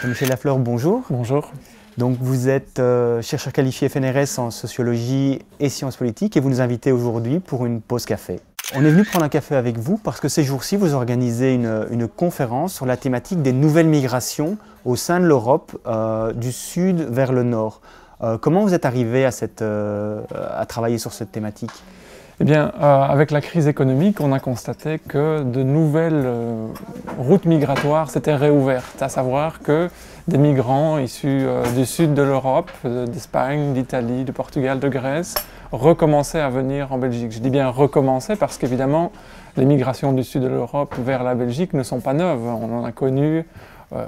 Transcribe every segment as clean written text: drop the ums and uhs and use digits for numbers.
Michel Lafleur, bonjour. Bonjour. Donc vous êtes chercheur qualifié FNRS en sociologie et sciences politiques et vous nous invitez aujourd'hui pour une pause café. On est venu prendre un café avec vous parce que ces jours-ci vous organisez une conférence sur la thématique des nouvelles migrations au sein de l'Europe du sud vers le nord. Comment vous êtes arrivé à travailler sur cette thématique ? Eh bien, avec la crise économique, on a constaté que de nouvelles routes migratoires s'étaient réouvertes, à savoir que des migrants issus du sud de l'Europe, d'Espagne, d'Italie, du Portugal, de Grèce, recommençaient à venir en Belgique. Je dis bien recommencer parce qu'évidemment, les migrations du sud de l'Europe vers la Belgique ne sont pas neuves. On en a connu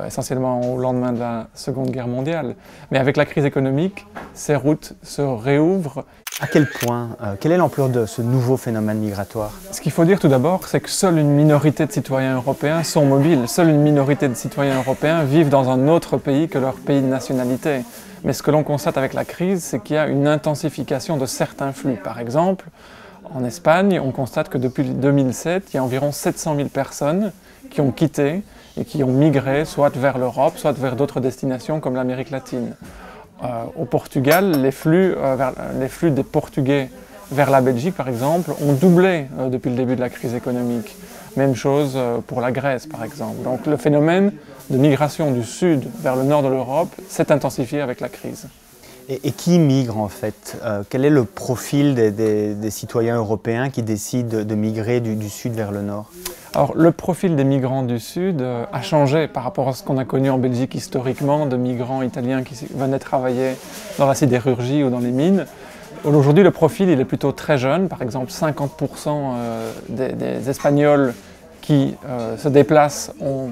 essentiellement au lendemain de la Seconde Guerre mondiale. Mais avec la crise économique, ces routes se réouvrent. À quel point, quelle est l'ampleur de ce nouveau phénomène migratoire? Ce qu'il faut dire tout d'abord, c'est que seule une minorité de citoyens européens sont mobiles. Seule une minorité de citoyens européens vivent dans un autre pays que leur pays de nationalité. Mais ce que l'on constate avec la crise, c'est qu'il y a une intensification de certains flux. Par exemple, en Espagne, on constate que depuis 2007, il y a environ 700 000 personnes qui ont quitté et qui ont migré soit vers l'Europe, soit vers d'autres destinations comme l'Amérique latine. Au Portugal, les flux des Portugais vers la Belgique, par exemple, ont doublé depuis le début de la crise économique. Même chose pour la Grèce, par exemple. Donc le phénomène de migration du sud vers le nord de l'Europe s'est intensifié avec la crise. Et qui migre en fait? Quel est le profil des citoyens européens qui décident de migrer du sud vers le nord? Alors, le profil des migrants du Sud a changé par rapport à ce qu'on a connu en Belgique historiquement, de migrants italiens qui venaient travailler dans la sidérurgie ou dans les mines. Aujourd'hui, le profil il est plutôt très jeune. Par exemple, 50% des Espagnols qui se déplacent ont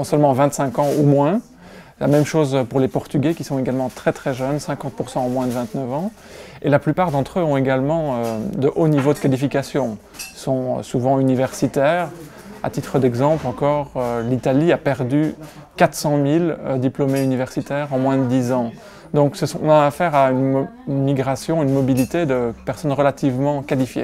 seulement 25 ans ou moins. La même chose pour les Portugais qui sont également très très jeunes, 50% ont moins de 29 ans. Et la plupart d'entre eux ont également de hauts niveaux de qualification. Ils sont souvent universitaires. À titre d'exemple, encore, l'Italie a perdu 400 000 diplômés universitaires en moins de 10 ans. Donc on a affaire à une migration, une mobilité de personnes relativement qualifiées.